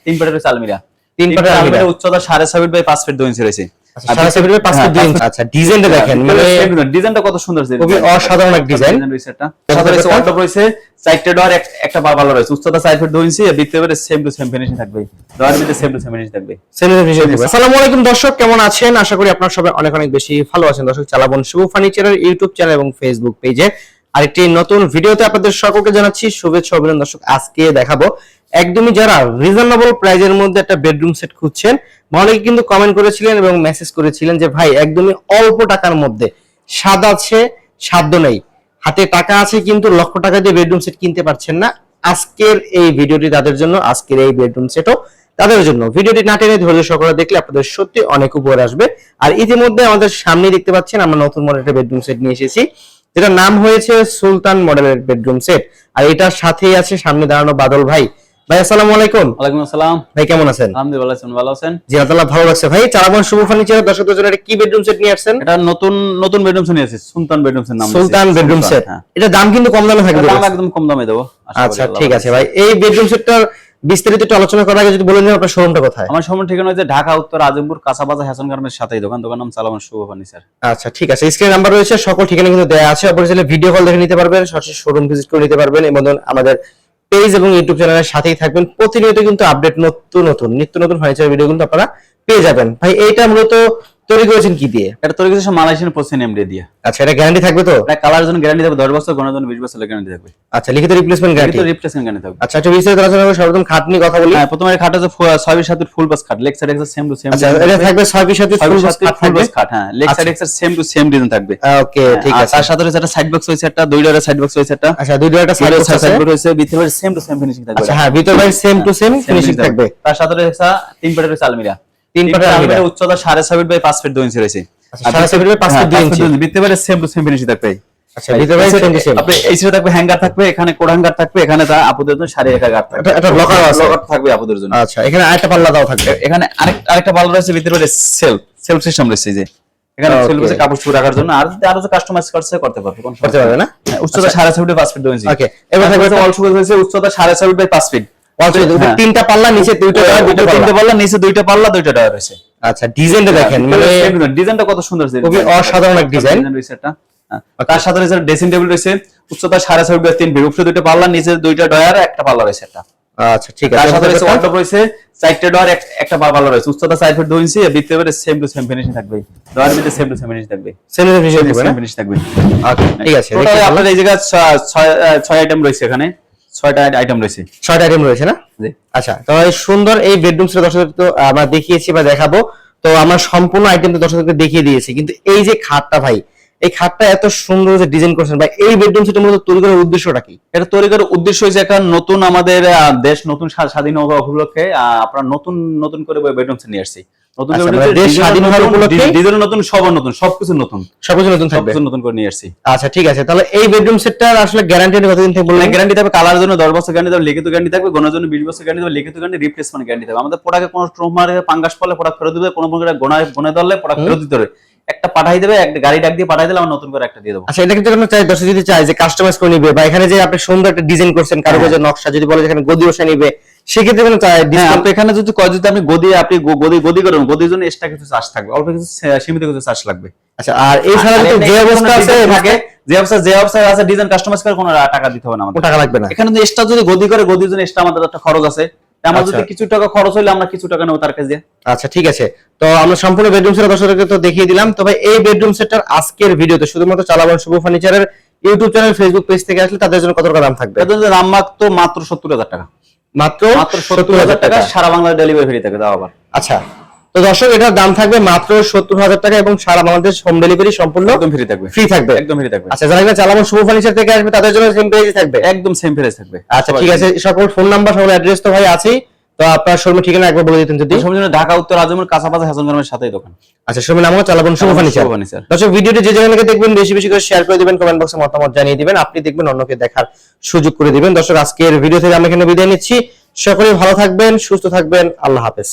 তিন পাটের আলমিরা, তিন পাটের আলমিরা, উচ্চতা 6.5 ফিট বাই 5 ফিট 2 ইঞ্চি রয়েছে। 6.5 ফিট বাই 5 ফিট 2 ইঞ্চি। আচ্ছা, ডিজাইনটা দেখেন, মানে ডিজাইনটা কত সুন্দর, খুবই অসাধারণ এক ডিজাইন রয়েছে। এটা সাথে রয়েছে ওয়ার্ডরোব রয়েছে, চারটি ডোর, একটা ভালো রয়েছে, উচ্চতা 4 ফিট 2 ইঞ্চি, ভিতরে সেম টু সেম ফিনিশিং থাকবে, ডোরের ভিতরে সেম টু সেম ফিনিশিং থাকবে, সেম টু ফিনিশিং থাকবে। আসসালামু আলাইকুম দর্শক, কেমন আছেন? আশা করি আপনারা সবাই অনেক অনেক বেশি ভালো আছেন। দর্শক, চালাবন শুভ ফার্নিচারের ইউটিউব চ্যানেল এবং ফেসবুক পেজে আরেকটি নতুন ভিডিওতে আপনাদের সকলকে জানাচ্ছি শুভেচ্ছা অভিনন্দন। দর্শক, আজকে দেখাবো একদমই যারা রিজনেবল প্রাইজের মধ্যে একটা বেডরুম সেট খুঁজছেন, অনেকে কিন্তু কমেন্ট করেছিলেন এবং মেসেজ করেছিলেন যে ভাই একদমই অল্প টাকার মধ্যে, স্বাদ আছে সাধ্য নেই, হাতে টাকা আছে কিন্তু লক্ষ টাকা দিয়ে বেডরুম সেট কিনতে পারছেন না। আজকের এই ভিডিওটি তাদের জন্য, আজকের এই বেডরুম সেটও তাদের জন্য। ভিডিওটি না টেনে ধৈর্য সহকারে দেখলে আপনাদের সত্যি অনেক উপকার আসবে। আর ইতিমধ্যে আমাদের সামনে দেখতে পাচ্ছেন আমরা নতুন মডেলের বেডরুম সেট নিয়ে এসেছি, যেটা নাম হয়েছে সুলতান মডেলের বেডরুম সেট। আর এটার সাথেই আছে সামনে দাঁড়ানো বাদল ভাই। ভাই আসসালামু আলাইকুম। ওয়ালাইকুম আসসালাম। ভাই কেমন আছেন? আলহামদুলিল্লাহ, ভালো আছেন? জি আল্লাহ ভালো লাগছে। ভাই চালাবন শুভ ফার্নিচারের দর্শকদের জন্য এটা কি বেডরুম সেট নিয়ে আসছেন? এটা নতুন বেডরুম সেট নিয়েছি, সুলতান বেডরুম সেট নাম। সুলতান বেডরুম সেট, এটা দাম কিন্তু কম দামে থাকবে। দাম একদম কম দামে দেবো। আচ্ছা ঠিক আছে ভাই, এই বেডরুম সেটটার বিস্তারিত একটু আলোচনা করার আগে যদি বলে নিন আপনার শোরুমটা কোথায়? আমার শোরুম ঠিকানা হচ্ছে ঢাকা উত্তর আজিমপুর কাঁচাবাজার হ্যাসন গার্মেন্টস সাথেই দোকান নাম চালাবন শুভ ফার্নিচার। আচ্ছা ঠিক আছে, স্ক্রিনে নাম্বার রয়েছে, সকল ঠিকানা কিন্তু দেয়া আছে। আপনারা চাইলে ভিডিও কল দেখে নিতে পারবেন, সরাসরি শোরুম ভিজিট করে নিতে পারবেন এবং আমাদের পেজ এবং ইউটিউব চ্যানেলের সাথেই থাকবেন। প্রতিনিয়ত কিন্তু আপডেট নিত্য নতুন ফার্নিচার ভিডিও কিন্তু আপনারা পেয়ে যাবেন। ভাই এইটা মূলত তৈরি করেছেন কি দিয়ে? এটা তৈরি করেছে মালয়েশিয়ান পোসেন এমডি দিয়ে। আচ্ছা, এটা গ্যারান্টি থাকবে তো? এটা কালার জন্য গ্যারান্টি থাকবে 10 বছর, গোনার জন্য 20 বছর গ্যারান্টি থাকবে। আচ্ছা, লিখিত রিপ্লেসমেন্ট গ্যারান্টি? লিখিত রিপ্লেসমেন্ট গ্যারান্টি থাকবে। আচ্ছা, একটু বিস্তারিত আলোচনা করব। সর্বপ্রথম খাট নিয়ে কথা বলি। হ্যাঁ, প্রথমে খাট আছে 6 ফিট 7 ফুল বাস খাট, লেগ সাইড এক্সের সেম টু সেম। আচ্ছা, এটা থাকবে 6 ফিট 7 ফুল বাস খাট থাকবে। হ্যাঁ, লেগ সাইড এক্সের সেম টু সেম ডিজাইন থাকবে। ওকে ঠিক আছে। তার সাথে রয়েছে একটা সাইড বক্স রয়েছে, একটা দুই ডোরের সাইড বক্স রয়েছে একটা। আচ্ছা, দুই ডোরের সাইড বক্স রয়েছে, ভিতরে সেম টু সেম ফিনিশিং থাকবে। আচ্ছা হ্যাঁ, ভিতরে সেম টু সেম ফিনিশিং থাকবে। তার সাথে রয়েছে তিন পাটের আলমিরা, তিন পাটের আলমিরা, উচ্চতা 6.5 ফিট বাই 5 ফিট 2 ইঞ্চি রয়েছে। আচ্ছা, 6.5 ফিট বাই 5 ফিট 2 ইঞ্চি, ভিতরে সেম টু সেম ফিনিশিং থাকবে। আচ্ছা, ভিতরে সেম টু সেম। আপনি এই সাইডে থাকবে হ্যাঙ্গার থাকবে, এখানে কোড হ্যাঙ্গার থাকবে, এখানে তা আপুদের জন্য শাড়ি একা গার্ড থাকবে, এটা লকার আছে, লকার থাকবে আপুদের জন্য। আচ্ছা, এখানে আরেকটা পাল্লা দাও থাকবে, এখানে আরেকটা পাল্লা রয়েছে, ভিতরে সেলফ সিস্টেম রয়েছে, যে এখানে সেলফ আছে কাপড় চুপড়ে রাখার জন্য। আর যে কাস্টমাইজ করতে পারবে, করতে পারবে না। উচ্চতা 6.5 ফিট 5 ফিট 2 ইঞ্চি। ওকে, এবার থাকবে ওয়াল সুবিধা রয়েছে, উচ্চতা 6.5 ফিট বাই 5 ফিট। তিনটা পাল্লা, নিচে দুইটা পাল্লা, নিচে দুইটা পাল্লা, দুইটা ডয়ার রয়েছে। আচ্ছা, ডিজাইনটা দেখেন, মানে ডিজাইনটা কত সুন্দর, খুবই অসাধারণ এক ডিজাইন রয়েছে এটা। তার সাথে রয়েছে ড্রেসিং টেবিল রয়েছে, উচ্চতা 6.5 বাই 3 ফিট, উপরে দুইটা পাল্লা, নিচে দুইটা ডয়ার, একটা পাল্লা রয়েছে এটা। আচ্ছা ঠিক আছে। তার সাথে রয়েছে ওয়ার্ডরোব রয়েছে, চারটি ডয়ার, একটা পাল্লা রয়েছে, উচ্চতা 4 ফিট 2 ইঞ্চি, ভিতরে সেম টু সেম ফিনিশিং থাকবে, ডয়ার ভিতরে সেম টু সেম ফিনিশিং থাকবে, সেম টু সেম ফিনিশ থাকবে। ওকে ঠিক আছে। টোটাল আপনার এই জায়গায় 6 আইটেম রয়েছে, এখানে 6টা আইটেম রয়েছে, 6টা আইটেম রয়েছে না? জি। আচ্ছা, তো এই সুন্দর এই বেডরুম সেট দর্শকদের তো আমরা দেখিয়েছি বা দেখাবো, তো আমরা সম্পূর্ণ আইটেম তো দর্শকদেরকে দেখিয়ে দিয়েছি, কিন্তু এই যে খাটটা ভাই, এই খাটটা এত সুন্দর যে ডিজাইন করেছেন ভাই, এই বেডরুম সেটের মধ্যে তৈরি করার উদ্দেশ্যটা কি? এটা তৈরি করার উদ্দেশ্য হচ্ছে একটা নতুন, আমাদের দেশ নতুন স্বাধীন হওয়া উপলক্ষে আপনারা নতুন করে বেডরুম সেট নিয়ে আসছি। নতুন দেশ স্বাধীন হওয়ার উপলক্ষে ডিজাইন নতুন, সবকিছু নতুন থাকবে, সবকিছু নতুন করে নিয়ে আসছি। আচ্ছা ঠিক আছে, তাহলে এই বেডরুম সেটটার আসলে গ্যারান্টি কতদিন থেকে বললেন? গ্যারান্টি থাকবে, কালার জন্য 10 বছর গ্যারান্টি থাকবে, লিখিত গ্যারান্টি থাকবে, গোনার জন্য 20 বছর গ্যারান্টি থাকবে, লিখিত গ্যারান্টি, রিপ্লেসমেন্ট গ্যারান্টি থাকবে। আমাদের প্রোডাক্টে কোনো ট্রমার পাঙ্গাস পড়লে প্রোডাক্ট ফেরত দিবে, কোনো প্রোডাক্ট গোনায় ধরলে প্রোডাক্ট ফেরত দিতে হবে। একটা পাঠাই দেবে, একটা গাড়ি ডাক দিয়ে পাঠাই দিলে আমরা নতুন করে একটা দিয়ে দেবো। আচ্ছা, এটা কিন্তু আমরা চাই দর্শক যদি চাই যে কাস্টমাইজ করে নিবে, বা এখানে যে আপনি সুন্দর একটা ডিজাইন করছেন, কারুকাজের নকশা যদি বলে যেখানে গদি বসে নিবে, সেক্ষেত্রে কোনো চাই আপনি এখানে যদি আপনি গদি করেন, গদির জন্য এক্সট্রা কিছু চার্জ থাকবে, অল্প কিছু সীমিত কিছু চার্জ লাগবে। আচ্ছা, আর এছাড়া যে অবস্থা আছে থাকে, যে অবস্থা আছে ডিজাইন কাস্টমাইজ করে কোনো টাকা দিতে হবে না, আমাদের টাকা লাগবে না। এখানে যদি এক্সট্রা যদি গদির জন্য এক্সট্রা আমাদের একটা খরচ আছে, আমার যদি কিছু টাকা খরচ হইলে আমরা কিছু টাকা নেব তার কাছে। আচ্ছা ঠিক আছে, তো আমরা সম্পূর্ণ বেডরুম সেট দর্শকদেরকে তো দেখিয়ে দিলাম। তবে এই বেডরুম সেটটার আজকের ভিডিওতে শুধুমাত্র চালাবন শুভ ফার্নিচারের ইউটিউব চ্যানেল, ফেসবুক পেজ থেকে আসলে তাদের জন্য কত টাকা দাম থাকবে? এদের দাম মাত্র 70,000 টাকা, মাত্র 70,000 টাকা। সারা বাংলাদেশ ডেলিভারি ফ্রি থাকে, দাও আবার। আচ্ছা, তো দর্শক এটার দাম থাকবে মাত্র 70,000 টাকা এবং সারা বাংলাদেশ হোম ডেলিভারি সম্পূর্ণ একদম ফ্রি থাকবে, একদম ফ্রি থাকবে। আচ্ছা, যারা চালাবন শুভ ফার্নিচার থেকে আসবে তাদের জন্য সেম প্রাইস থাকবে, একদম সেম প্রাইস থাকবে। আচ্ছা ঠিক আছে, সকল ফোন নাম্বার, সকল অ্যাড্রেস তো ভাই আছেই, তো আপনার শোরুমের ঠিকানা একবার বলে দিতেন যদি। শোরুম ঢাকা উত্তর আজিমপুর কাঁচাবাজার হ্যাসন গার্মেন্টস সাথেই দোকান। আচ্ছা, শোরুমের নাম চালাবন শুভ ফার্নিচার। দর্শক, ভিডিওটি যে যেখানে দেখবেন বেশি বেশি করে শেয়ার করে দিবেন, কমেন্ট বক্সে মতামত জানিয়ে দিবেন, আপনি দেখবেন অন্যকে দেখার সুযোগ করে দিবেন। দর্শক, আজকের ভিডিও থেকে আমরা এখানে বিদায় নিচ্ছি, সকলেই ভালো থাকবেন, সুস্থ থাকবেন, আল্লাহ হাফেজ।